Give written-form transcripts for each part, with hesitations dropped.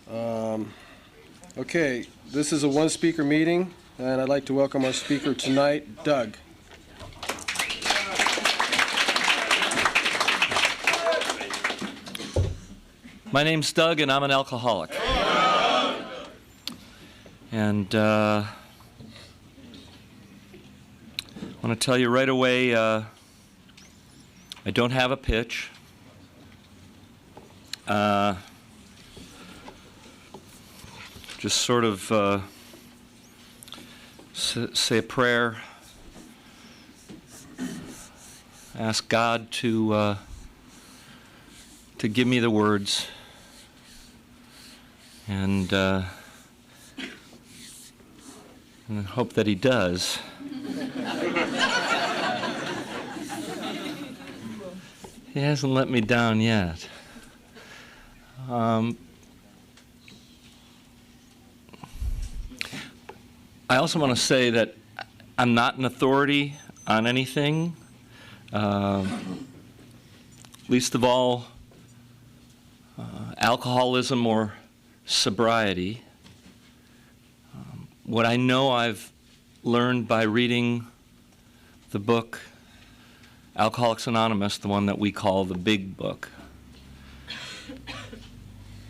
Okay, this is a one-speaker meeting, and I'd like to welcome our speaker tonight, Doug. My name's Doug, and I'm an alcoholic. And I want to tell you right away, I don't have a pitch. Just sort of say a prayer, ask God to give me the words, and hope that He does. He hasn't let me down yet. I also want to say that I'm not an authority on anything, least of all alcoholism or sobriety. What I know I've learned by reading the book Alcoholics Anonymous, the one that we call the big book.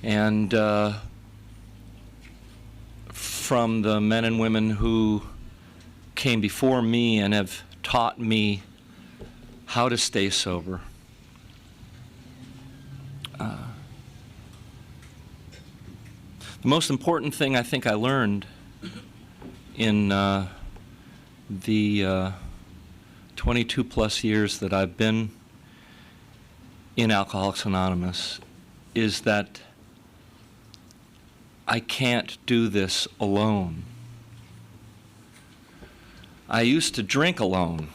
And from the men and women who came before me and have taught me how to stay sober. The most important thing I think I learned in the 22 plus years that I've been in Alcoholics Anonymous is that I can't do this alone. I used to drink alone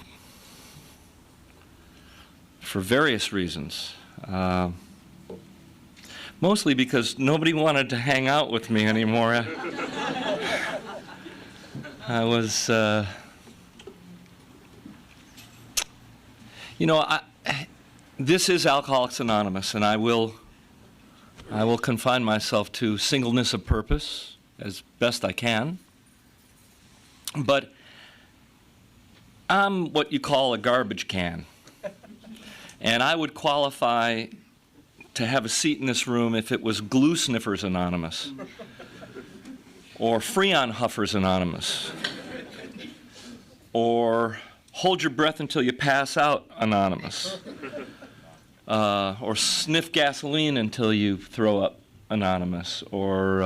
for various reasons. Mostly because nobody wanted to hang out with me anymore. I was, this is Alcoholics Anonymous, and I will confine myself to singleness of purpose as best I can. But I'm what you call a garbage can. And I would qualify to have a seat in this room if it was Glue Sniffers Anonymous or Freon Huffers Anonymous or Hold Your Breath Until You Pass Out Anonymous. Or Sniff Gasoline Until You Throw Up Anonymous, or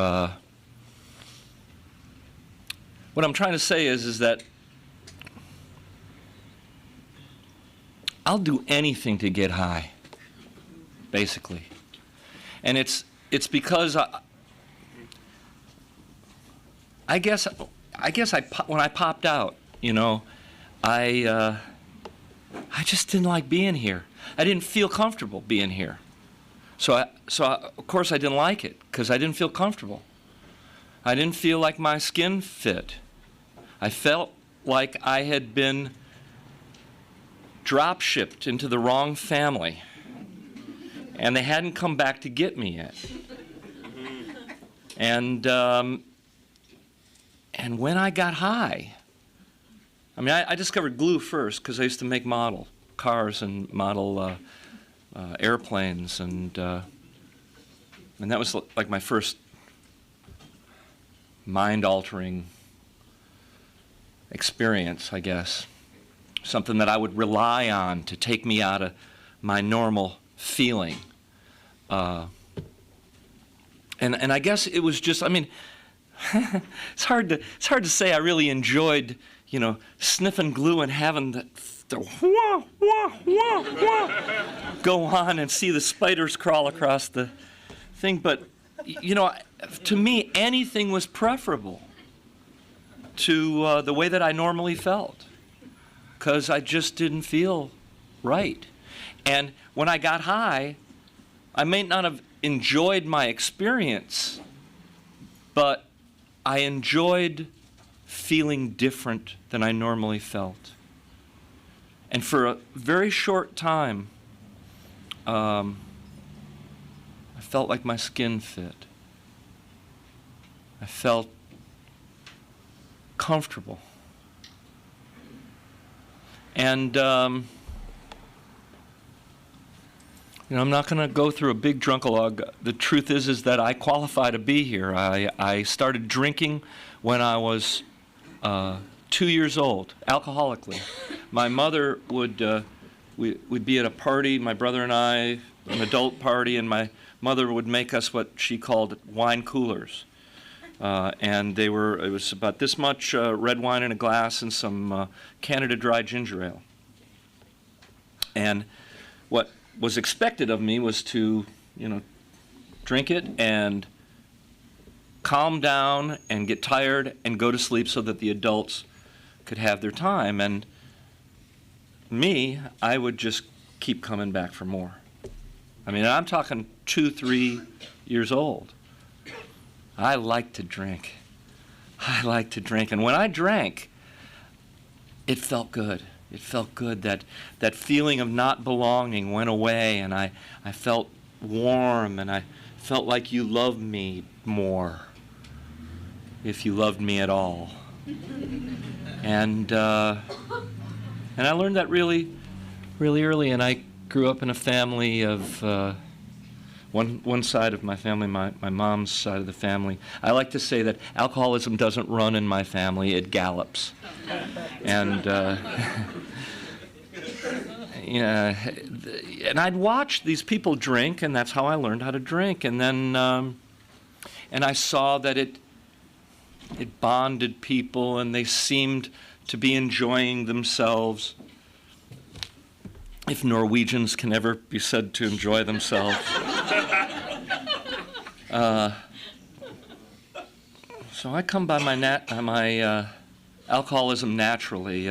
what I'm trying to say is that I'll do anything to get high, basically, and it's because I guess when I popped out, I just didn't like being here. I didn't feel comfortable being here. So of course I didn't like it, because I didn't feel comfortable. I didn't feel like my skin fit. I felt like I had been drop-shipped into the wrong family, and they hadn't come back to get me yet. And when I got high, I discovered glue first, because I used to make model cars and model airplanes, and that was like my first mind-altering experience, I guess. Something that I would rely on to take me out of my normal feeling. And I guess it was just, it's hard to say I really enjoyed, sniffing glue and having the wah, wah, wah, wah, go on and see the spiders crawl across the thing. But, to me, anything was preferable to the way that I normally felt, because I just didn't feel right. And when I got high, I may not have enjoyed my experience, but I enjoyed feeling different than I normally felt. And for a very short time, I felt like my skin fit. I felt comfortable. And, I'm not going to go through a big drunkalogue. The truth is that I qualify to be here. I started drinking when I was 2 years old, alcoholically. My mother would, we'd be at a party, my brother and I, an adult party, and my mother would make us what she called wine coolers. And it was about this much red wine in a glass and some Canada Dry ginger ale. And what was expected of me was to, drink it and calm down and get tired and go to sleep so that the adults could have their time. And me, I would just keep coming back for more. I mean, I'm talking 2, 3 years old. I like to drink. I like to drink. And when I drank, it felt good. It felt good. That feeling of not belonging went away, and I felt warm, and I felt like you loved me more, if you loved me at all. And I learned that really, really early, and I grew up in a family of one side of my family, my mom's side of the family. I like to say that alcoholism doesn't run in my family, it gallops. And and I'd watch these people drink, and that's how I learned how to drink. And then and I saw that it bonded people, and they seemed to be enjoying themselves. If Norwegians can ever be said to enjoy themselves. So I come by my alcoholism naturally.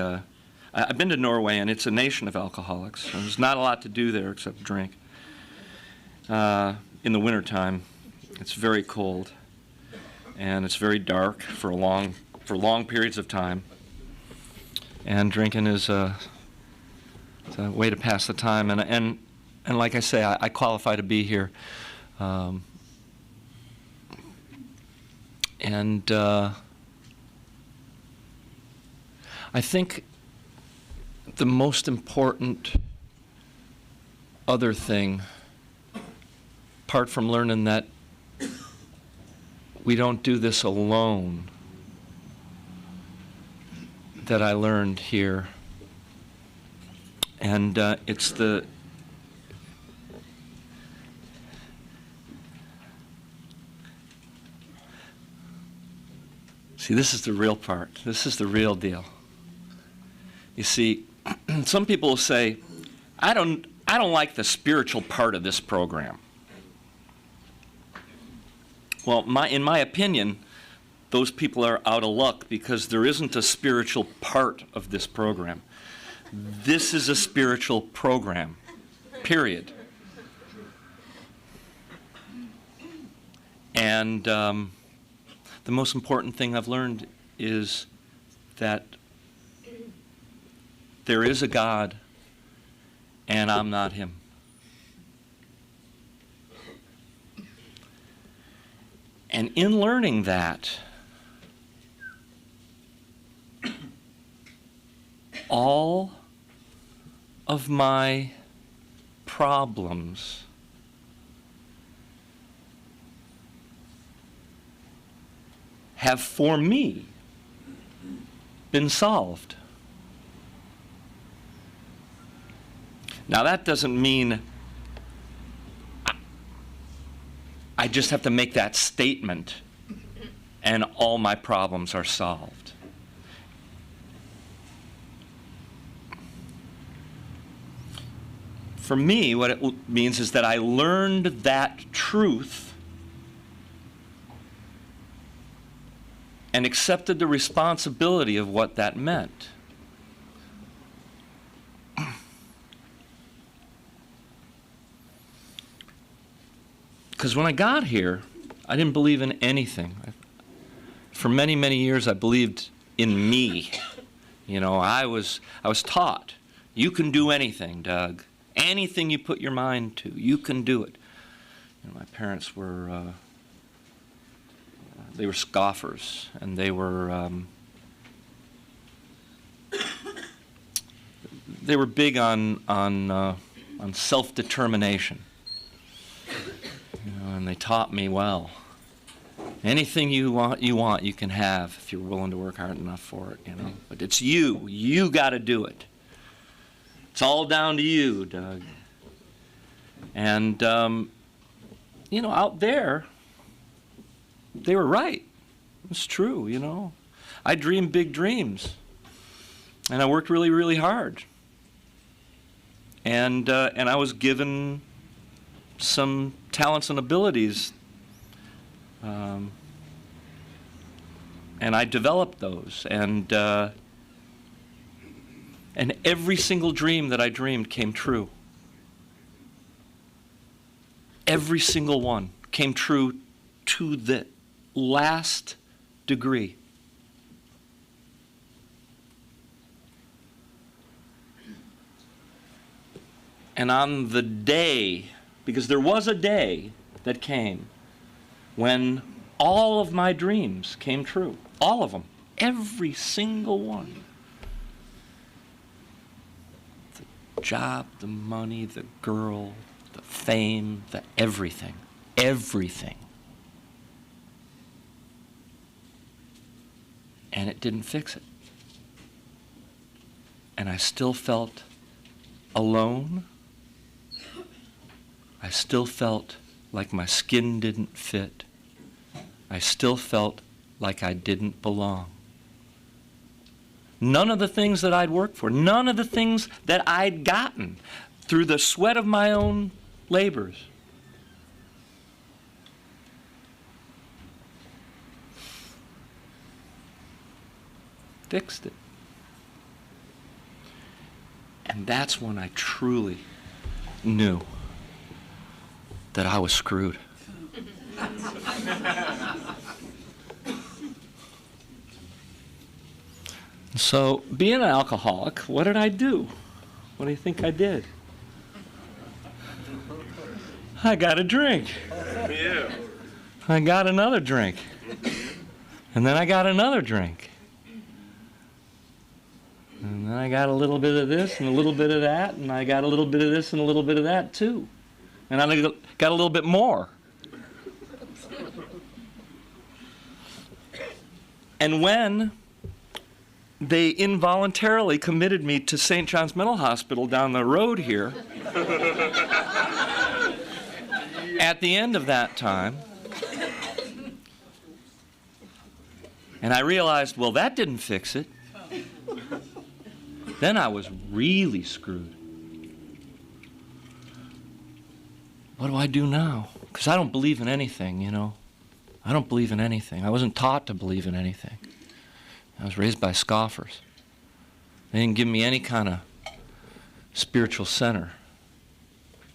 I've been to Norway, and it's a nation of alcoholics. So there's not a lot to do there except drink. In the wintertime, it's very cold, and it's very dark for long periods of time. And drinking is it's a way to pass the time, and like I say, I qualify to be here. I think the most important other thing, apart from learning that we don't do this alone, that I learned here, and it's the see, this is the real part. This is the real deal. You see, some people will say, I don't like the spiritual part of this program. Well, in my opinion, those people are out of luck, because there isn't a spiritual part of this program. This is a spiritual program, period. And the most important thing I've learned is that there is a God, and I'm not him. And in learning that, all of my problems have, for me, been solved. Now, that doesn't mean I just have to make that statement and all my problems are solved. For me, what it means is that I learned that truth and accepted the responsibility of what that meant. Because when I got here, I didn't believe in anything. For many, many years, I believed in me. You know, I was taught, you can do anything, Doug. Anything you put your mind to, you can do it. You know, my parents were they were scoffers, and they were big on self-determination. You know, and they taught me, well, anything you want, you can have if you're willing to work hard enough for it, you know. But it's you. You got to do it. It's all down to you, Doug. And, you know, out there, they were right. It's true, you know. I dreamed big dreams, and I worked really, really hard. And I was given some talents and abilities, and I developed those. And every single dream that I dreamed came true. Every single one came true to the last degree. And on the day, because there was a day that came when all of my dreams came true. All of them. Every single one. The job, the money, the girl, the fame, the everything. Everything. And it didn't fix it. And I still felt alone. I still felt like my skin didn't fit. I still felt like I didn't belong. None of the things that I'd worked for, none of the things that I'd gotten through the sweat of my own labors, fixed it. And that's when I truly knew that I was screwed. So, being an alcoholic, what did I do? What do you think I did? I got a drink. Yeah. I got another drink. And then I got another drink. And then I got a little bit of this and a little bit of that, and I got a little bit of this and a little bit of that too. And I got a little bit more. And when they involuntarily committed me to St. John's Mental Hospital down the road here, at the end of that time, and I realized, well, that didn't fix it. Then I was really screwed. What do I do now? Because I don't believe in anything, you know. I don't believe in anything. I wasn't taught to believe in anything. I was raised by scoffers. They didn't give me any kind of spiritual center.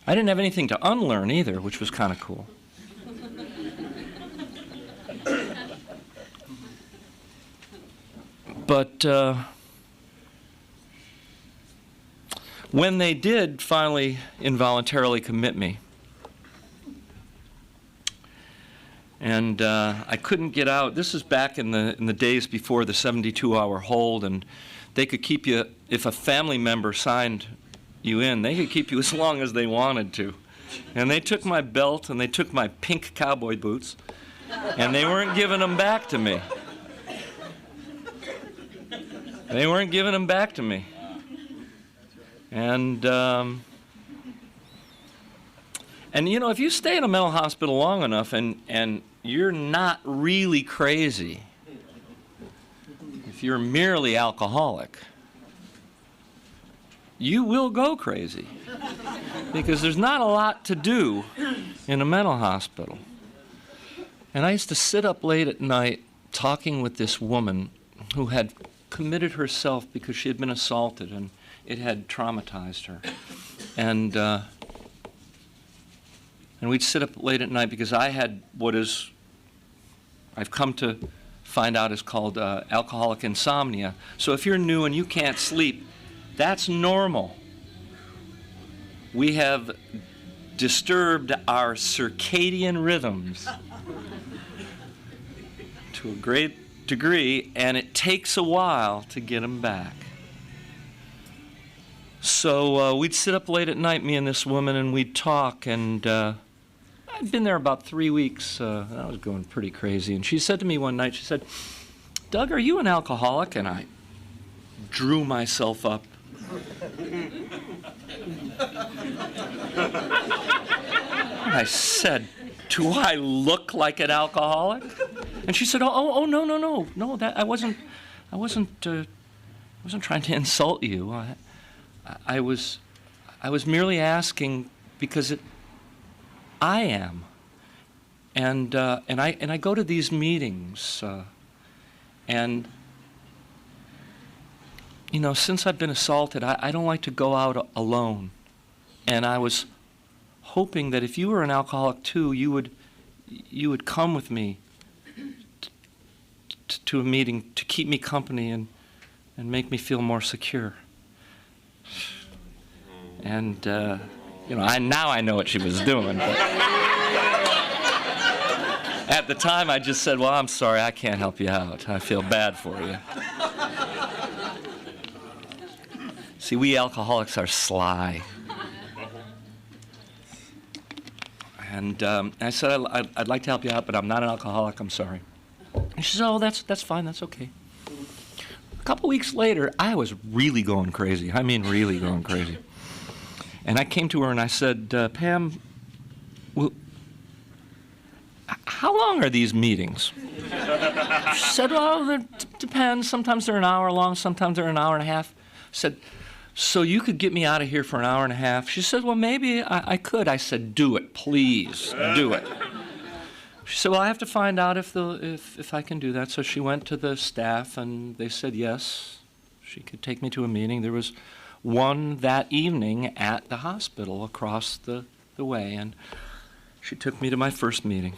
I didn't have anything to unlearn either, which was kind of cool. But when they did finally involuntarily commit me, and I couldn't get out. This is back in the days before the 72-hour hold, and they could keep you, if a family member signed you in, they could keep you as long as they wanted to. And they took my belt and they took my pink cowboy boots, and they weren't giving them back to me. They weren't giving them back to me. And you know, if you stay in a mental hospital long enough and you're not really crazy, if you're merely alcoholic, you will go crazy. Because there's not a lot to do in a mental hospital. And I used to sit up late at night talking with this woman who had committed herself because she had been assaulted and it had traumatized her. And we'd sit up late at night because I had what is, I've come to find out is called alcoholic insomnia. So if you're new and you can't sleep, that's normal. We have disturbed our circadian rhythms. to a great degree, and it takes a while to get them back. So we'd sit up late at night, me and this woman, and we'd talk, and I'd been there about 3 weeks. I was going pretty crazy, and she said to me one night, she said, "Doug, are you an alcoholic?" And I drew myself up. I said, "Do I look like an alcoholic?" And she said, "Oh, no, that I wasn't trying to insult you. I was merely asking because I am, and I go to these meetings, and you know, since I've been assaulted, I don't like to go out alone, and I was hoping that if you were an alcoholic too, you would come with me to a meeting to keep me company and make me feel more secure." And you know, now I know what she was doing. But at the time, I just said, "Well, I'm sorry, I can't help you out. I feel bad for you." See, we alcoholics are sly. And I said, I'd like to help you out, but I'm not an alcoholic, I'm sorry. And she said, "Oh, that's fine, that's okay." A couple weeks later, I was really going crazy. I mean, really going crazy. And I came to her and I said, "Pam, well, how long are these meetings?" She said, "Well, it depends. Sometimes they're an hour long, sometimes they're an hour and a half." I said, "So you could get me out of here for an hour and a half?" She said, "Well, maybe I could." I said, "Do it, please, do it." She said, "Well, I have to find out if I can do that." So she went to the staff, and they said yes, she could take me to a meeting. There was one that evening at the hospital across the way, and she took me to my first meeting.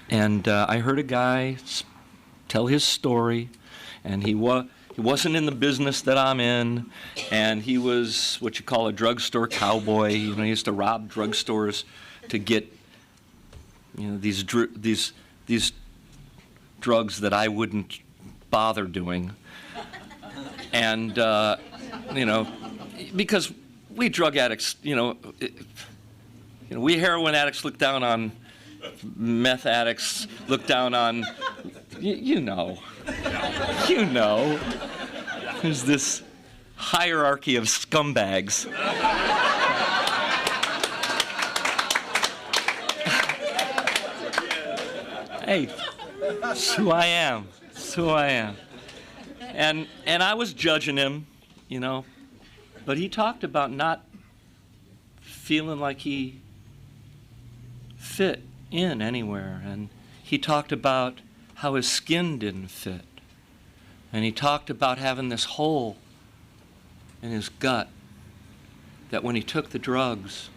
And I heard a guy tell his story, and he wasn't in the business that I'm in, and he was what you call a drugstore cowboy. You know, he used to rob drugstores to get, you know, these drugs that I wouldn't bother doing. And you know, because we drug addicts, we heroin addicts look down on meth addicts, look down on, you know. There's this hierarchy of scumbags. Hey, it's who I am. It's who I am. And I was judging him, you know, but he talked about not feeling like he fit in anywhere, and he talked about how his skin didn't fit, and he talked about having this hole in his gut that when he took the drugs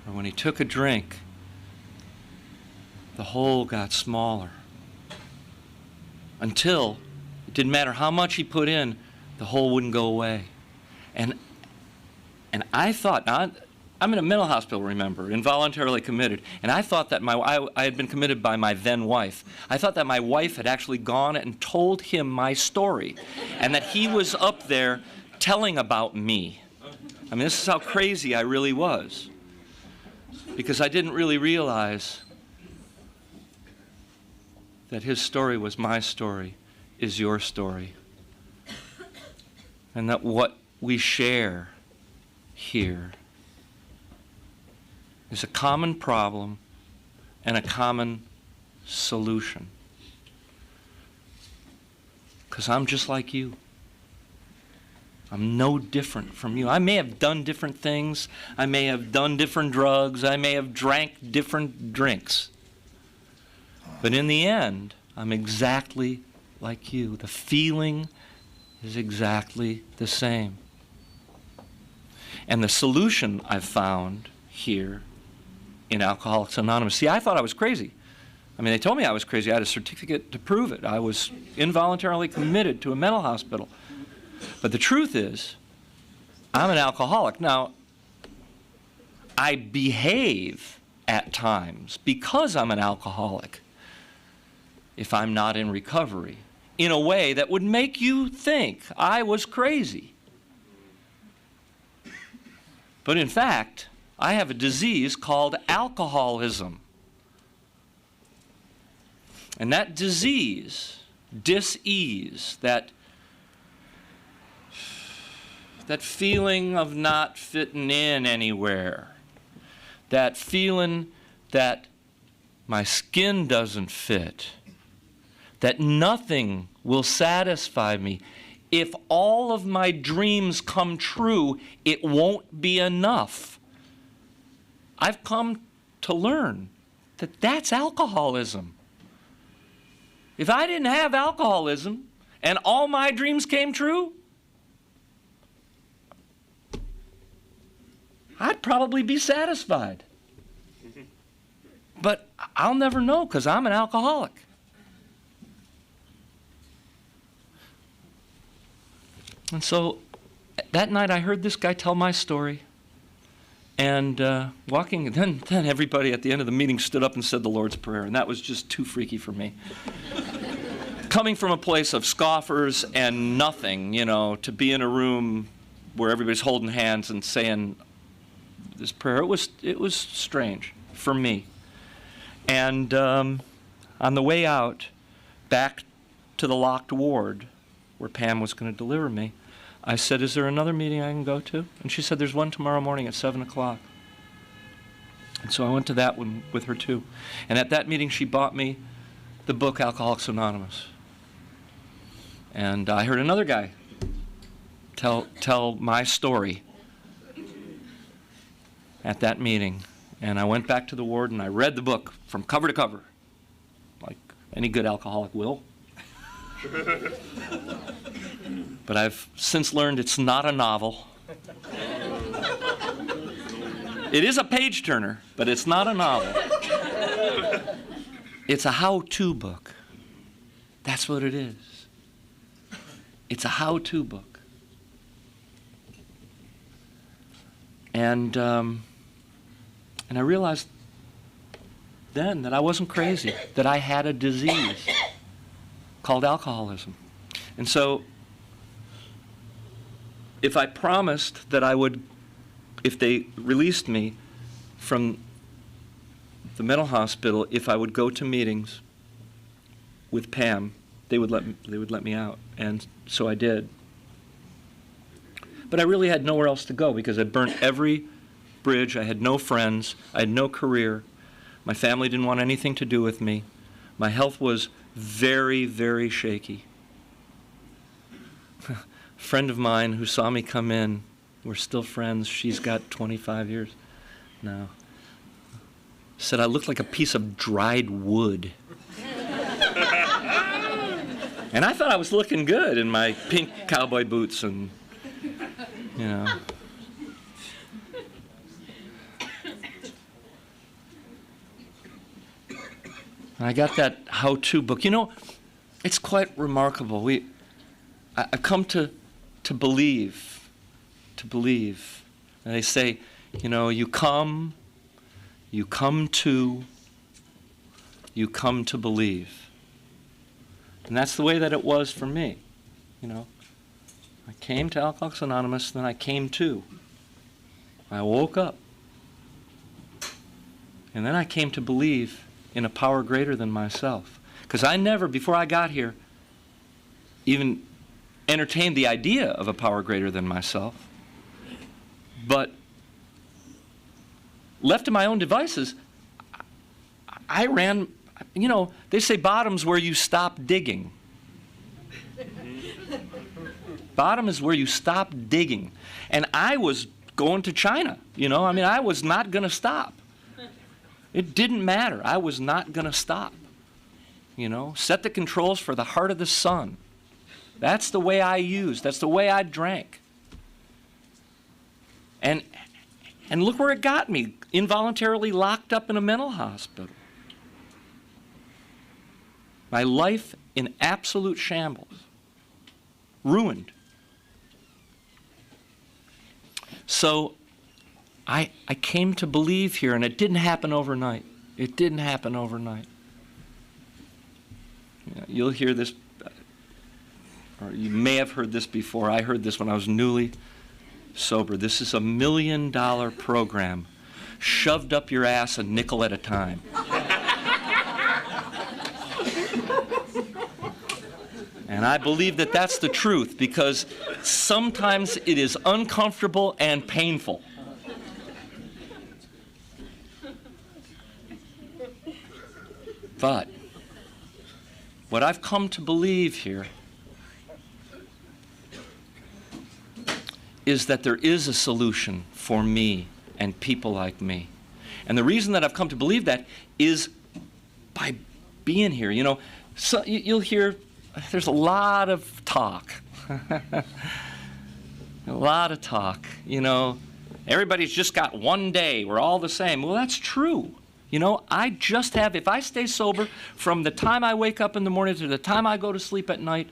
or when he took a drink, the hole got smaller until it didn't matter how much he put in, the hole wouldn't go away. And I thought, now I'm in a mental hospital, remember, involuntarily committed, and I thought that I had been committed by my then wife. I thought that my wife had actually gone and told him my story, and that he was up there telling about me. I mean, this is how crazy I really was, because I didn't really realize that his story was my story, is your story, and that what we share here is a common problem and a common solution. Because I'm just like you. I'm no different from you. I may have done different things. I may have done different drugs. I may have drank different drinks. But in the end, I'm exactly like you. The feeling is exactly the same. And the solution I've found here in Alcoholics Anonymous. See, I thought I was crazy. I mean, they told me I was crazy. I had a certificate to prove it. I was involuntarily committed to a mental hospital. But the truth is, I'm an alcoholic. Now, I behave at times because I'm an alcoholic if I'm not in recovery in a way that would make you think I was crazy. But in fact, I have a disease called alcoholism. And that disease, dis-ease, that feeling of not fitting in anywhere, that feeling that my skin doesn't fit, that nothing will satisfy me. If all of my dreams come true, it won't be enough. I've come to learn that that's alcoholism. If I didn't have alcoholism and all my dreams came true, I'd probably be satisfied. But I'll never know because I'm an alcoholic. And so that night I heard this guy tell my story. And then everybody at the end of the meeting stood up and said the Lord's Prayer. And that was just too freaky for me. Coming from a place of scoffers and nothing, you know, to be in a room where everybody's holding hands and saying this prayer, it was strange for me. And on the way out, back to the locked ward where Pam was going to deliver me, I said, is there another meeting I can go to? And she said, there's one tomorrow morning at 7 o'clock. And so I went to that one with her too. And at that meeting, she bought me the book Alcoholics Anonymous. And I heard another guy tell my story at that meeting. And I went back to the ward and I read the book from cover to cover, like any good alcoholic will. But I've since learned it's not a novel. It is a page turner, but it's not a novel. It's a how-to book. That's what it is. It's a how-to book. And I realized then that I wasn't crazy, that I had a disease called alcoholism. And so if I promised that I would, if they released me from the mental hospital, if I would go to meetings with Pam, they would let me out. And so I did. But I really had nowhere else to go because I'd burnt every bridge. I had no friends. I had no career. My family didn't want anything to do with me. My health was very, very shaky. A friend of mine who saw me come in, we're still friends, she's got 25 years now, said I looked like a piece of dried wood. And I thought I was looking good in my pink cowboy boots and, you know. I got that how-to book. You know, it's quite remarkable. I've come to believe. And they say, you know, you come to believe. And that's the way that it was for me, you know. I came to Alcoholics Anonymous, then I came to. I woke up. And then I came to believe in a power greater than myself. Because I never, before I got here, even entertained the idea of a power greater than myself. But left to my own devices, I ran, you know, they say bottom's where you stop digging. Bottom is where you stop digging. And I was going to China, you know, I mean, I was not going to stop. It didn't matter. I was not going to stop. You know, set the controls for the heart of the sun. That's the way I used. That's the way I drank. And look where it got me. Involuntarily locked up in a mental hospital. My life in absolute shambles. Ruined. So I came to believe here, and it didn't happen overnight. It didn't happen overnight. You'll hear this, or you may have heard this before. I heard this when I was newly sober. This is $1 million program shoved up your ass a nickel at a time. And I believe that that's the truth, because sometimes it is uncomfortable and painful. But what I've come to believe here is that there is a solution for me and people like me. And the reason that I've come to believe that is by being here. You know, so you'll hear there's a lot of talk. A lot of talk. You know, everybody's just got one day. We're all the same. Well, that's true. You know, I just have, if I stay sober from the time I wake up in the morning to the time I go to sleep at night,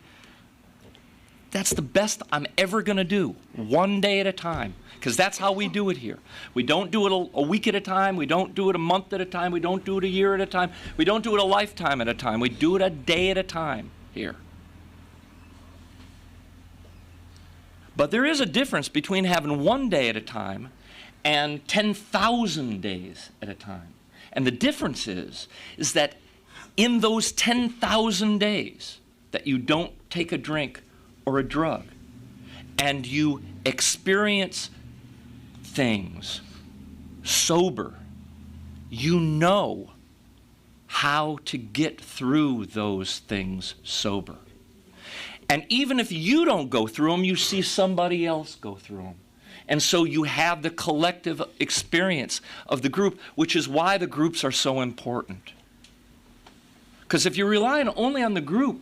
that's the best I'm ever going to do, one day at a time, because that's how we do it here. We don't do it a week at a time. We don't do it a month at a time. We don't do it a year at a time. We don't do it a lifetime at a time. We do it a day at a time here. But there is a difference between having one day at a time and 10,000 days at a time. And the difference is that in those 10,000 days that you don't take a drink or a drug, and you experience things sober, you know how to get through those things sober. And even if you don't go through them, you see somebody else go through them. And so you have the collective experience of the group, which is why the groups are so important. Because if you're relying only on the group,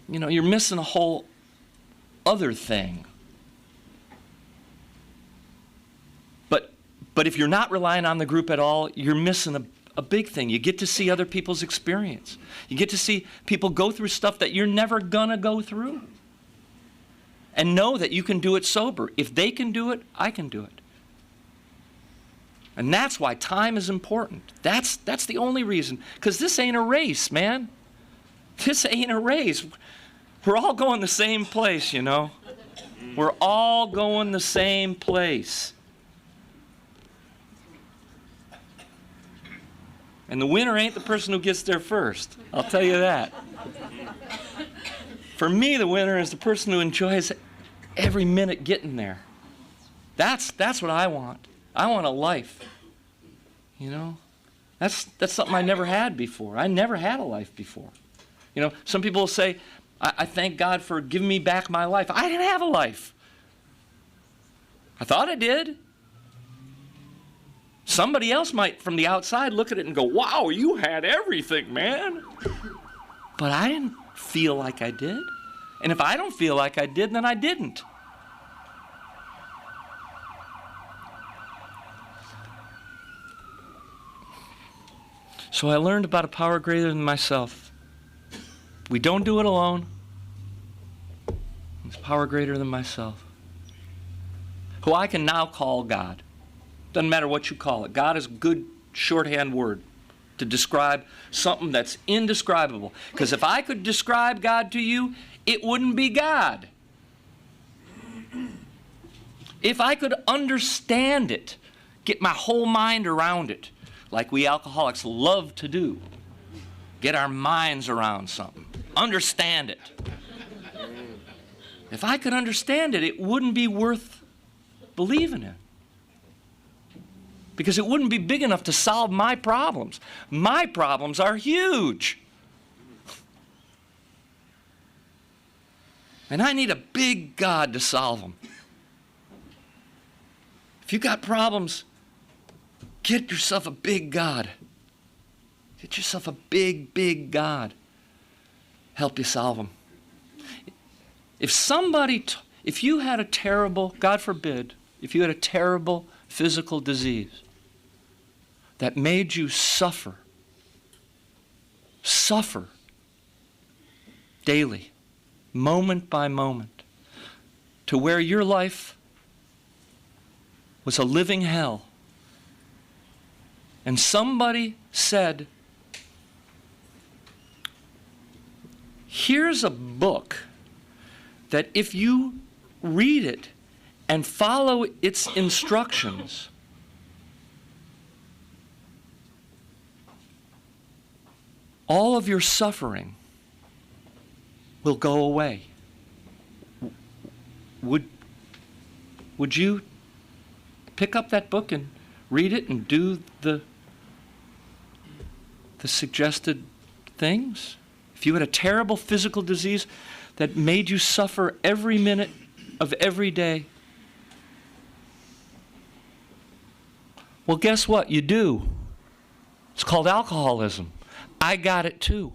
you know, you're missing a whole other thing. But if you're not relying on the group at all, you're missing a big thing. You get to see other people's experience. You get to see people go through stuff that you're never gonna go through. And know that you can do it sober. If they can do it, I can do it. And that's why time is important. That's the only reason. Because this ain't a race, man. This ain't a race. We're all going the same place, you know. We're all going the same place. And the winner ain't the person who gets there first. I'll tell you that. For me, the winner is the person who enjoys every minute getting there. That's what I want. I want a life. You know? That's something I never had before. I never had a life before. You know, some people will say, I thank God for giving me back my life. I didn't have a life. I thought I did. Somebody else might, from the outside, look at it and go, wow, you had everything, man. But I didn't feel like I did. And if I don't feel like I did, then I didn't. So I learned about a power greater than myself. We don't do it alone. It's a power greater than myself, who I can now call God. Doesn't matter what you call it. God is a good shorthand word to describe something that's indescribable. Because if I could describe God to you, it wouldn't be God. If I could understand it, get my whole mind around it, like we alcoholics love to do, get our minds around something, understand it. If I could understand it, it wouldn't be worth believing in. Because it wouldn't be big enough to solve my problems. My problems are huge. And I need a big God to solve them. If you got problems, get yourself a big God. Get yourself a big, big God. Help you solve them. If you had a terrible, God forbid, if you had a terrible physical disease that made you suffer daily, moment by moment, to where your life was a living hell, and somebody said, here's a book that if you read it and follow its instructions, all of your suffering will go away. Would you pick up that book and read it and do the suggested things? If you had a terrible physical disease that made you suffer every minute of every day, well, guess what? You do. It's called alcoholism. I got it too.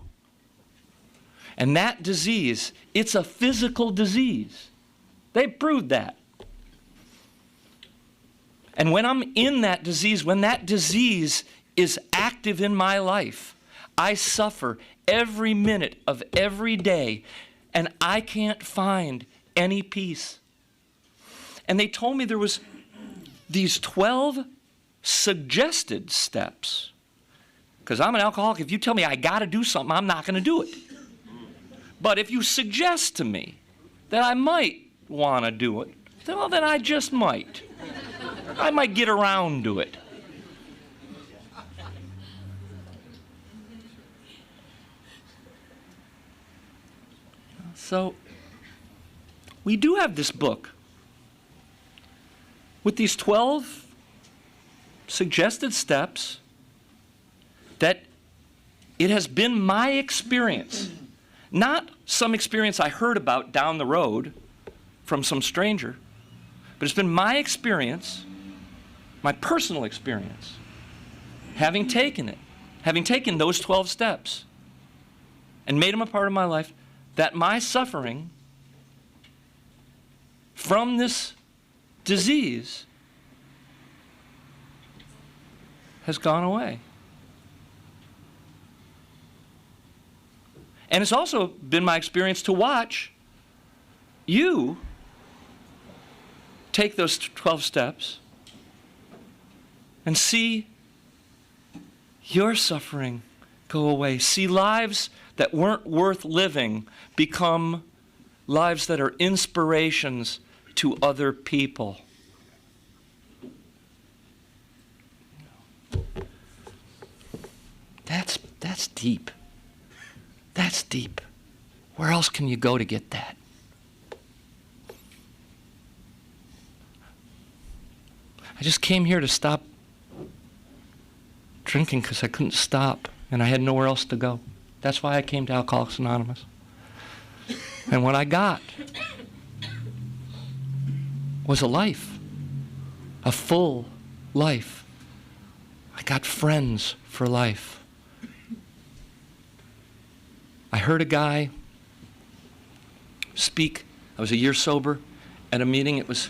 And that disease, it's a physical disease. They proved that. And when I'm in that disease, when that disease is active in my life, I suffer every minute of every day, and I can't find any peace. And they told me there was these 12 suggested steps. Because I'm an alcoholic. If you tell me I got to do something, I'm not going to do it. But if you suggest to me that I might want to do it, well, then I just might. I might get around to it. So, we do have this book with these 12 suggested steps that it has been my experience, not some experience I heard about down the road from some stranger, but it's been my experience, my personal experience, having taken those 12 steps and made them a part of my life, that my suffering from this disease has gone away. And it's also been my experience to watch you take those 12 steps and see your suffering go away. See lives that weren't worth living become lives that are inspirations to other people. That's deep. That's deep. Where else can you go to get that? I just came here to stop drinking because I couldn't stop and I had nowhere else to go. That's why I came to Alcoholics Anonymous. And what I got was a life, a full life. I got friends for life. I heard a guy speak. I was a year sober at a meeting. It was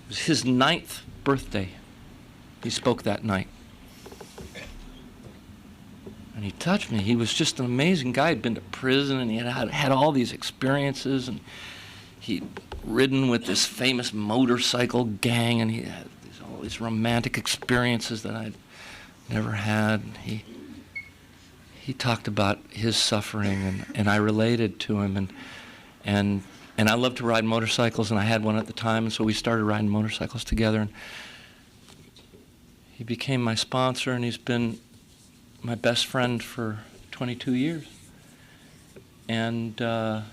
his 9th birthday. He spoke that night. And he touched me. He was just an amazing guy. He'd been to prison and he had all these experiences, and he'd ridden with this famous motorcycle gang, and he had all these romantic experiences that I'd never had. He talked about his suffering, and I related to him, and I loved to ride motorcycles, and I had one at the time, and so we started riding motorcycles together, and he became my sponsor, and he's been my best friend for 22 years. And I've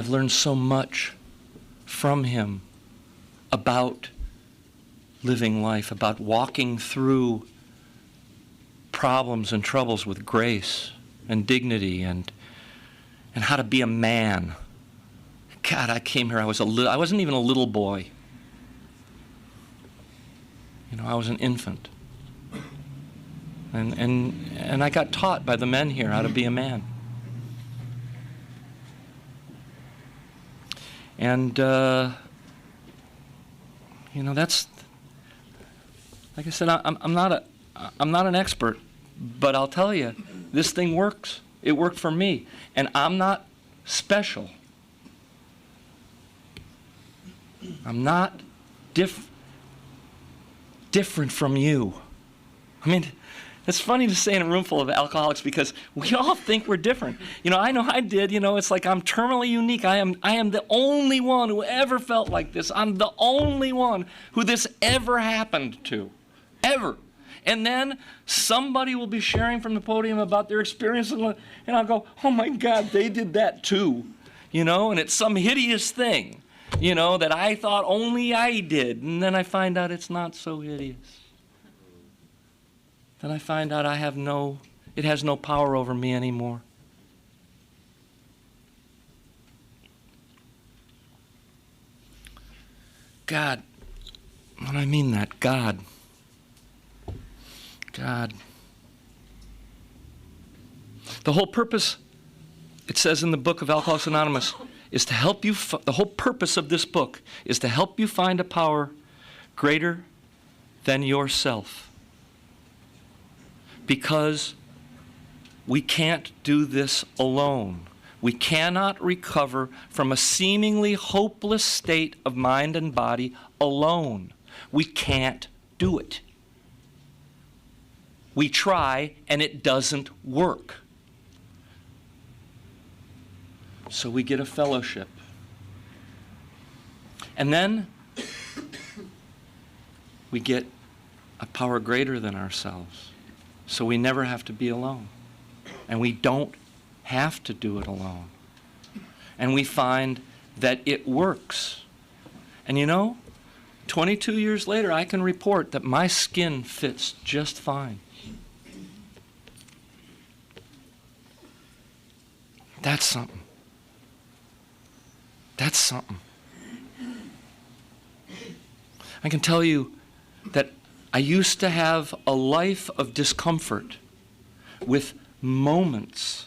learned so much from him about living life, about walking through problems and troubles with grace and dignity, and how to be a man. God, I came here, I wasn't even a little boy. You know, I was an infant. And I got taught by the men here how to be a man. And you know, that's, like I said, I'm not an expert, but I'll tell you, this thing works. It worked for me, and I'm not special. I'm not different from you. I mean, It's funny to say in a room full of alcoholics because we all think we're different. I know I did. It's like I'm terminally unique. I am the only one who ever felt like this. I'm the only one who this ever happened to. Ever. And then somebody will be sharing from the podium about their experience, and I'll go, oh my God, they did that too. And it's some hideous thing, that I thought only I did. And then I find out it's not so hideous. Then I find out it has no power over me anymore. God, when I mean that, God. The whole purpose, it says in the book of Alcoholics Anonymous, is to help you, the whole purpose of this book is to help you find a power greater than yourself. Because we can't do this alone. We cannot recover from a seemingly hopeless state of mind and body alone. We can't do it. We try, and it doesn't work. So we get a fellowship. And then we get a power greater than ourselves. So we never have to be alone. And we don't have to do it alone. And we find that it works. And 22 years later, I can report that my skin fits just fine. That's something. That's something. I can tell you that I used to have a life of discomfort with moments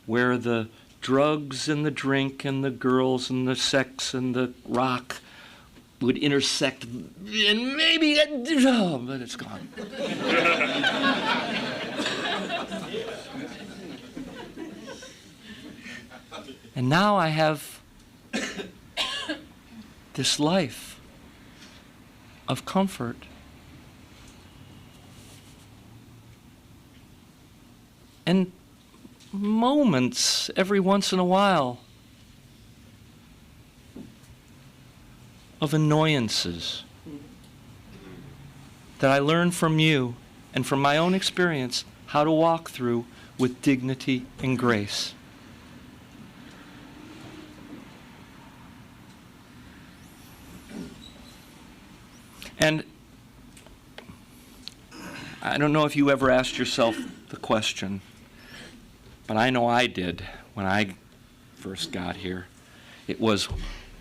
where the drugs and the drink and the girls and the sex and the rock would intersect, and maybe, but it's gone. And now I have this life of comfort. And moments every once in a while of annoyances that I learn from you and from my own experience how to walk through with dignity and grace. And I don't know if you ever asked yourself the question, but I know I did when I first got here. It was,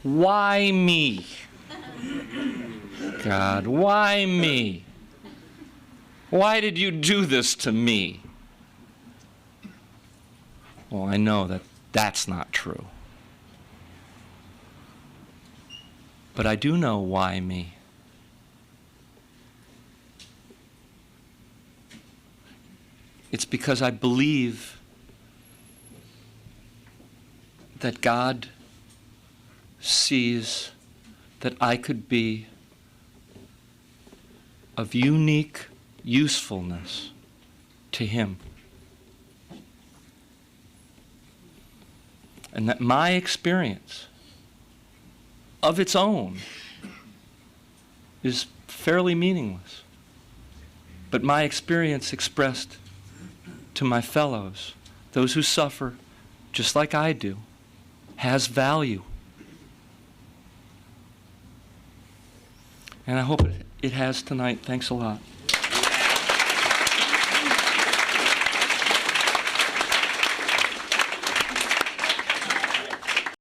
why me? God, why me? Why did you do this to me? Well, I know that that's not true. But I do know why me. It's because I believe that God sees that I could be of unique usefulness to Him. And that my experience of its own is fairly meaningless. But my experience expressed to my fellows, those who suffer just like I do, has value. And I hope it has tonight. Thanks a lot.